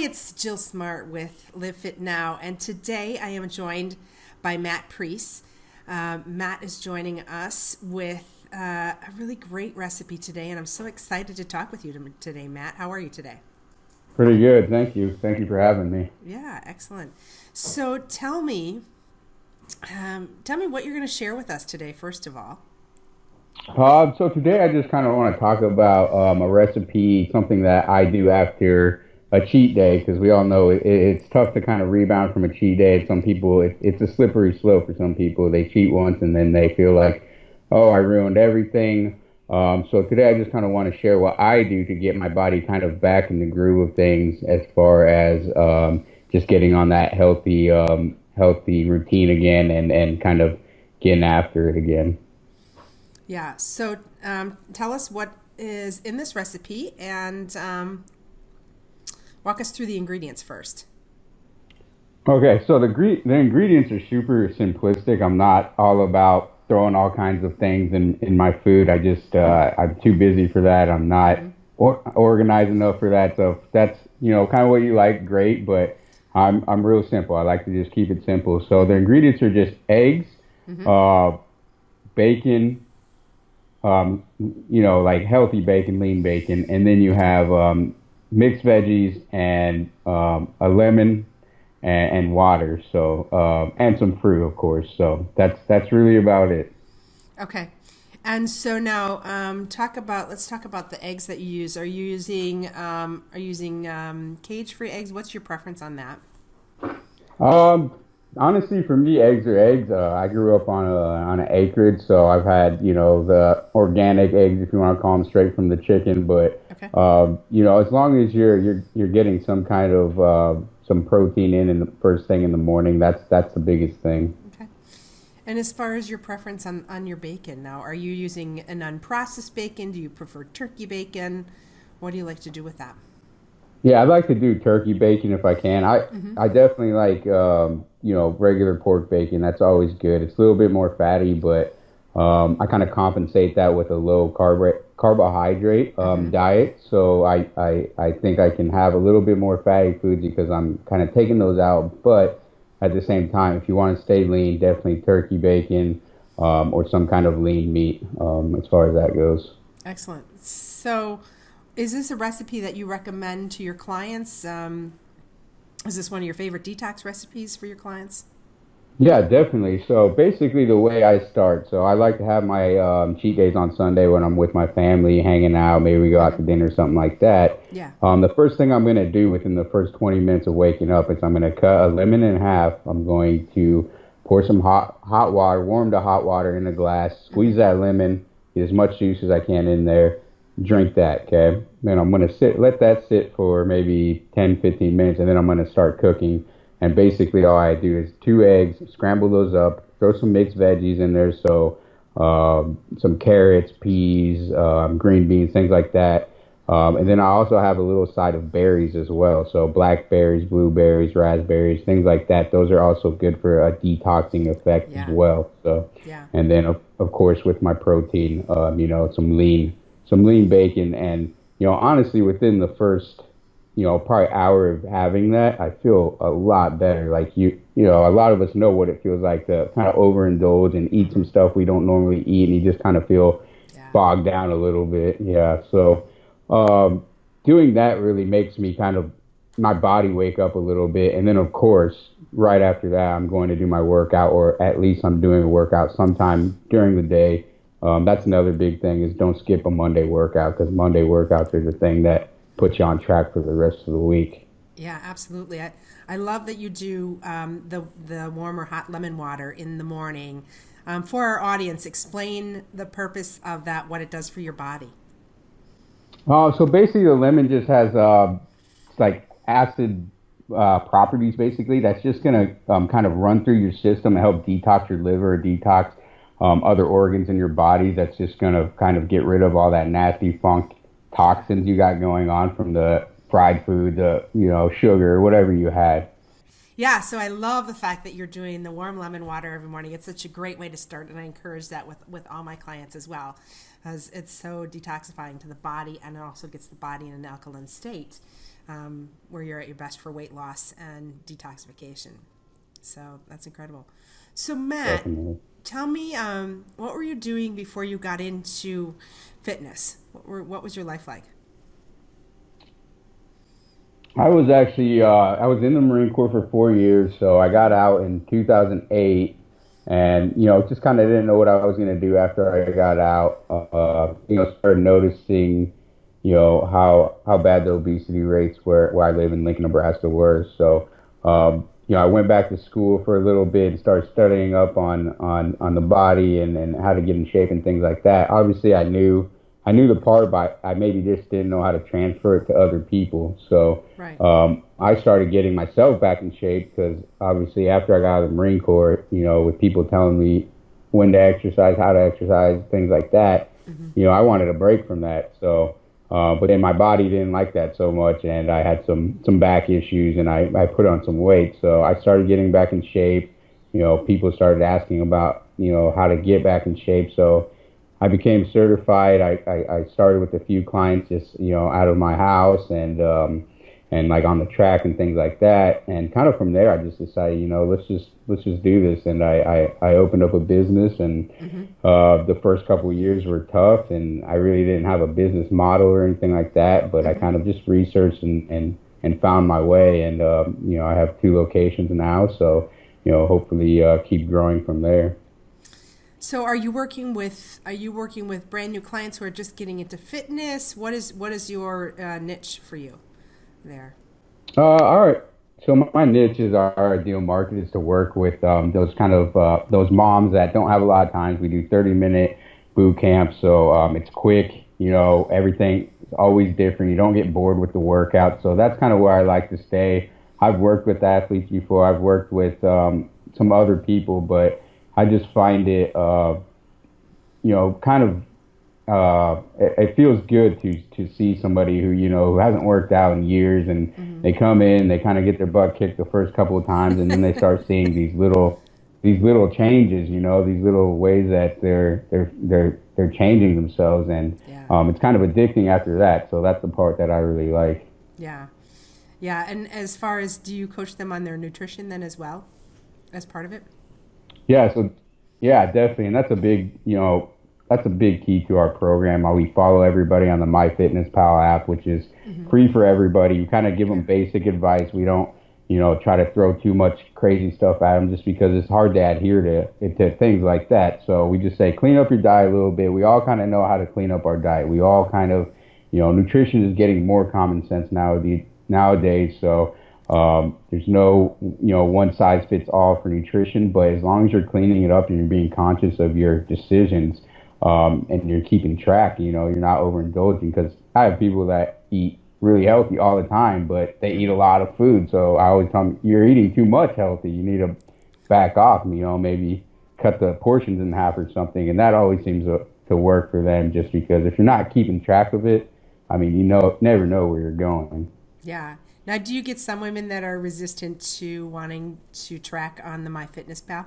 it's Jill Smart with Live Fit Now, and today I am joined by Matt Priest. Matt is joining us with a really great recipe today, and I'm so excited to talk with you today, Matt. How are you today? Pretty good. Thank you. Thank you for having me. Yeah, excellent. So tell me what you're going to share with us today, first of all. So today I just kind of want to talk about a recipe, something that I do after a cheat day, because we all know it's tough to kind of rebound from a cheat day. Some people, it's a slippery slope for some people. They cheat once and then they feel like, oh, I ruined everything. So today I just kind of want to share what I do to get my body kind of back in the groove of things as far as just getting on that healthy routine again and kind of getting after it again. Yeah, so tell us what is in this recipe and walk us through the ingredients first. Okay, so the ingredients are super simplistic. I'm not all about throwing all kinds of things in my food. I'm too busy for that. I'm not Mm-hmm. organized enough for that. So if that's kind of what you like, great. But I'm real simple. I like to just keep it simple. So the ingredients are just eggs, Mm-hmm. uh, bacon, like healthy bacon, lean bacon, and then you Okay. have mixed veggies and a lemon and water. So and some fruit, of course. So that's really about it. Okay. And so now, let's talk about the eggs that you use. Are you using cage-free eggs? What's your preference on that? Um, Honestly, for me, eggs are eggs. I grew up on an acreage, so I've had the organic eggs, if you want to call them, straight from the chicken. But Okay. as long as you're getting some kind of some protein in the first thing in the morning, that's the biggest thing. Okay. And as far as your preference on your bacon now, are you using an unprocessed bacon? Do you prefer turkey bacon? What do you like to do with that? Yeah, I'd like to do turkey bacon if I can. I Mm-hmm. I definitely like regular pork bacon. That's always good. It's a little bit more fatty, but I kind of compensate that with a low carbohydrate Mm-hmm. diet. So I think I can have a little bit more fatty foods because I'm kind of taking those out. But at the same time, if you want to stay lean, definitely turkey bacon or some kind of lean meat as far as that goes. Excellent. So, is this a recipe that you recommend to your clients? Is this one of your favorite detox recipes for your clients? Yeah, definitely. So basically, the way I start, so I like to have my cheat days on Sunday when I'm with my family, hanging out. Maybe we go out Mm-hmm. to dinner, something like that. Yeah. The first thing I'm going to do within the first 20 minutes of waking up is I'm going to cut a lemon in half. I'm going to pour some hot water, warm to hot water in a glass, Mm-hmm. squeeze that lemon, get as much juice as I can in there, drink that, okay? Then I'm going to let that sit for maybe 10, 15 minutes, and then I'm going to start cooking. And basically, all I do is two eggs, scramble those up, throw some mixed veggies in there, so some carrots, peas, green beans, things like that. And then I also have a little side of berries as well. So blackberries, blueberries, raspberries, things like that. Those are also good for a detoxing effect as Yeah. well. So, Yeah. and then of course with my protein, some lean bacon, and honestly, within the first probably hour of having that, I feel a lot better. Like a lot of us know what it feels like to kind of overindulge and eat Mm-hmm. some stuff we don't normally eat, and you just kind of feel Yeah. bogged down a little bit. Yeah. So, um, doing that really makes me kind of my body wake up a little bit, and then of course, right after that, I'm going to do my workout, or at least I'm doing a workout sometime during the day. That's another big thing is don't skip a Monday workout because Monday workouts are the thing that puts you on track for the rest of the week. Yeah, absolutely. I love that you do the warm or hot lemon water in the morning. For our audience, explain the purpose of that, what it does for your body. So basically, the lemon just has it's like acid properties. Basically, that's just gonna kind of run through your system and help detox your liver, detox other organs in your body. That's just gonna kind of get rid of all that nasty funk Yeah. toxins you got going on from the fried food, the sugar, whatever you had. Yeah, so I love the fact that you're doing the warm lemon water every morning. It's such a great way to start, and I encourage that with all my clients as well, because it's so detoxifying to the body, and it also gets the body in an alkaline state. where you're at your best for weight loss and detoxification. So that's incredible. So Matt, Definitely. tell me, what were you doing before you got into fitness? What was your life like? I was actually I was in the Marine Corps for 4 years, so I got out in 2008, and just kind of didn't know what I was going to do after I got out. Started noticing, how bad the obesity rates where I live in Lincoln, Nebraska were. So, I went back to school for a little bit and started studying up on the body and how to get in shape and things like that. Obviously, I knew the part, but I maybe just didn't know how to transfer it to other people. So Right. I started getting myself back in shape because obviously after I got out of the Marine Corps, with people telling me when to exercise, how to exercise, things like that, Hmm. I wanted a break from that. So, but then my body didn't like that so much, and I had some back issues, and I put on some weight. So I started getting back in shape. People started asking about how to get back in shape. So I became certified. I started with a few clients just out of my house and like on the track and things like that. And kind of from there, I just decided let's just do this. And I opened up a business, and Hmm. the first couple of years were tough, and I really didn't have a business model or anything like that. But I Hmm. kind of just researched and found my way. And I have two locations now, so hopefully keep growing from there. So are you working with brand new clients who are just getting into fitness? What is your niche for you there? All right. So my niche is our ideal market is to work with those kind of those moms that don't have a lot of time. We do 30-minute boot camps, so it's quick. Everything is always different. You don't get bored with the workout, so that's kind of where I like to stay. I've worked with athletes before. I've worked with some other people, but I just find it kind of it feels good to see somebody who hasn't worked out in years, and Hmm. they come in, they kind of get their butt kicked the first couple of times, and then they start seeing these little changes, these little ways that they're changing themselves, and Yeah. it's kind of addicting after that. So that's the part that I really like. Yeah. Yeah. And as far as, do you coach them on their nutrition then as well as part of it? Yeah, so yeah, definitely, and that's a big key to our program. We follow everybody on the MyFitnessPal app, which is Hmm. free for everybody. You kind of give them Yeah. basic advice. We don't, try to throw too much crazy stuff at them just because it's hard to adhere to things like that. So we just say clean up your diet a little bit. We all kind of know how to clean up our diet. We all kind of, nutrition is getting more common sense nowadays. So there's no, one size fits all for nutrition, but as long as you're cleaning it up and you're being conscious of your decisions, and you're keeping track, you're not overindulging. Because I have people that eat really healthy all the time, but they eat a Hmm. lot of food. So I always tell them, you're eating too much healthy. You need to back off, maybe cut the portions in half or something. And that always seems to work for them just because if you're not keeping track of it, I mean, never know where you're going. Yeah. Now, do you get some women that are resistant to wanting to track on the MyFitnessPal?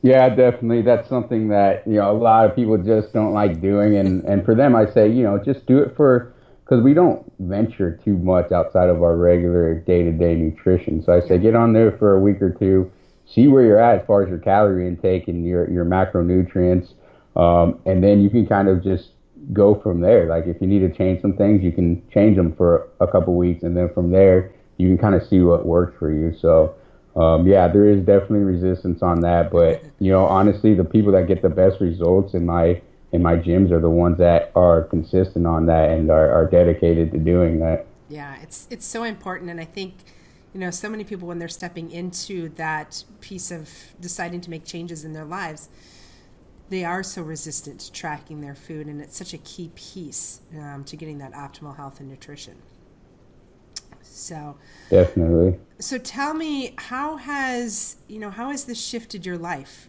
Yeah, definitely. That's something that, a lot of people just don't like doing. And for them, I say, just do it because we don't venture too much outside of our regular day-to-day nutrition. So I say, Yeah. get on there for a week or two, see where you're at as far as your calorie intake and your macronutrients. And then you can kind of just go from there. Like if you need to change some things, you can change them for a couple weeks. And then from there, you can kind of see what works for you. So, yeah, there is definitely resistance on that, but honestly, the people that get the best results in my gyms are the ones that are consistent on that and are dedicated to doing that. Yeah, it's so important, and I think so many people when they're stepping into that piece of deciding to make changes in their lives, they are so resistant to tracking their food, and it's such a key piece to getting that optimal health and nutrition. So, Definitely. so tell me, how has this shifted your life?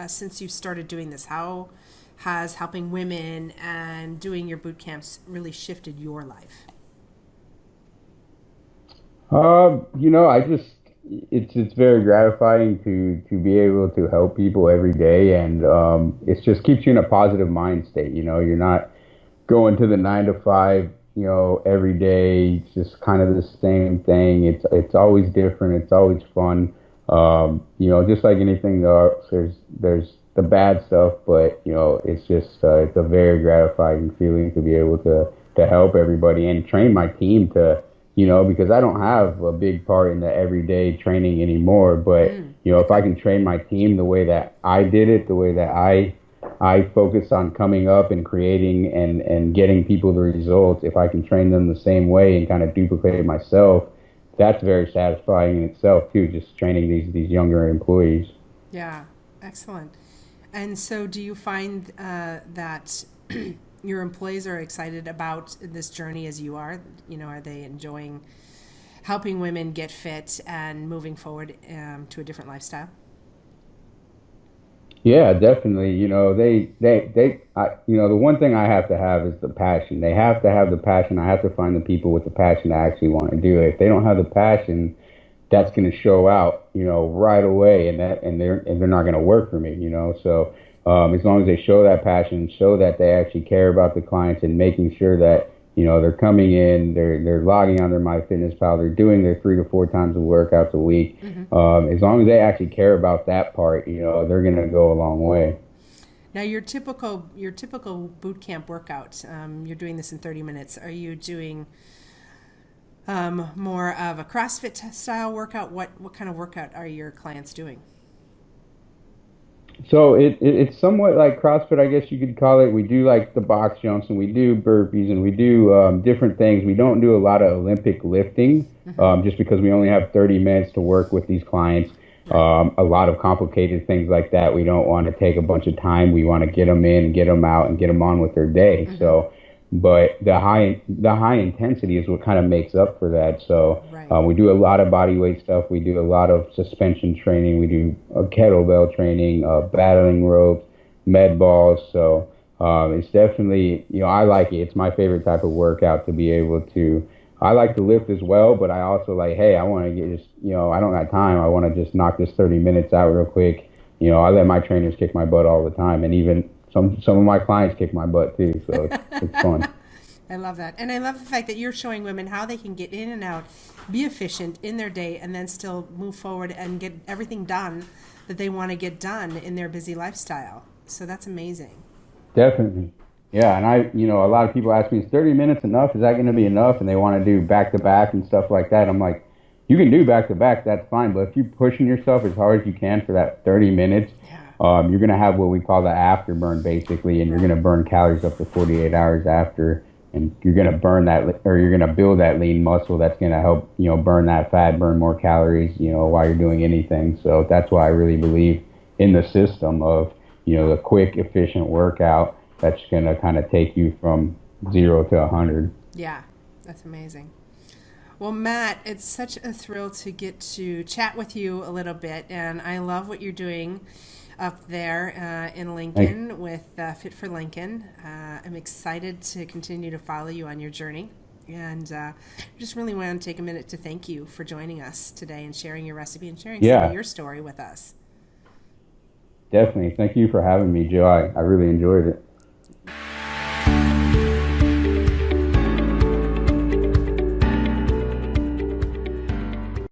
Since you started doing this, how has helping women and doing your boot camps really shifted your life? I just it's very gratifying to be able to help people every day, and it just keeps you in a positive mind state. You're not going to the 9 to 5. every day, it's just kind of the same thing. It's always different. It's always fun. Just like anything else, there's the bad stuff, but it's just it's a very gratifying feeling to be able to help everybody and train my team to, because I don't have a big part in the everyday training anymore. But if I can train my team the way that I did it, the way that I focus on coming up and creating and getting people the results. If I can train them the same way and kind of duplicate it myself, that's very satisfying in itself too. Just training these younger employees. Yeah, excellent. And so, do you find that your employees are excited about this journey as you are? Are they enjoying helping women get fit and moving forward to a different lifestyle? Yeah, definitely. The one thing I have to have is the passion. They have to have the passion. I have to find the people with the passion that actually want to do it. If they don't have the passion, that's going to show out, right away, and they're not going to work for me. So as long as they show that passion, show that they actually care about the clients, and making sure that they're coming in, they're logging on their MyFitnessPal, they're doing their 3 to 4 times of workouts a week. As long as they actually care about that part, they're going to go a long way. Now, your typical boot camp workout, you're doing this in 30 minutes. Are you doing more of a CrossFit style workout? What kind of workout are your clients doing? So it's somewhat like CrossFit, I guess you could call it. We do like the box jumps, and we do burpees, and we do different things. We don't do a lot of Olympic lifting, just because we only have 30 minutes to work with these clients. A lot of complicated things like that. We don't want to take a bunch of time. We want to get them in, get them out, and get them on with their day. So, but the high intensity is what kind of makes up for that. So Right. we do a lot of body weight stuff. We do a lot of suspension training. We do kettlebell training, battling ropes, med balls. So it's definitely, I like it. It's my favorite type of workout to be able to. I like to lift as well, but I also like, hey, I want to get just, I don't got time. I want to just knock this 30 minutes out real quick. I let my trainers kick my butt all the time, and even some of my clients kick my butt too. So it's fun. I love that. And I love the fact that you're showing women how they can get in and out, be efficient in their day, and then still move forward and get everything done that they want to get done in their busy lifestyle. So that's amazing. Definitely. Yeah, and a lot of people ask me, is 30 minutes enough? Is that going to be enough? And they want to do back to back and stuff like that. I'm like, you can do back to back, that's fine. But if you're pushing yourself as hard as you can for that 30 minutes, Yeah. you're going to have what we call the afterburn, basically, and you're going to burn calories up to 48 hours after. And you're going to burn that, or you're going to build that lean muscle that's going to help, burn that fat, burn more calories, while you're doing anything. So that's why I really believe in the system of, the quick, efficient workout that's going to kind of take you from 0 to 100. Yeah, that's amazing. Well, Matt, it's such a thrill to get to chat with you a little bit, and I love what you're doing up there in Thanks. Lincoln with Fit for Lincoln. I'm excited to continue to follow you on your journey, and just really want to take a minute to thank you for joining us today and sharing your recipe and sharing some of Yeah, your story with us. definitely. Thank you for having me, Joe. I really enjoyed it.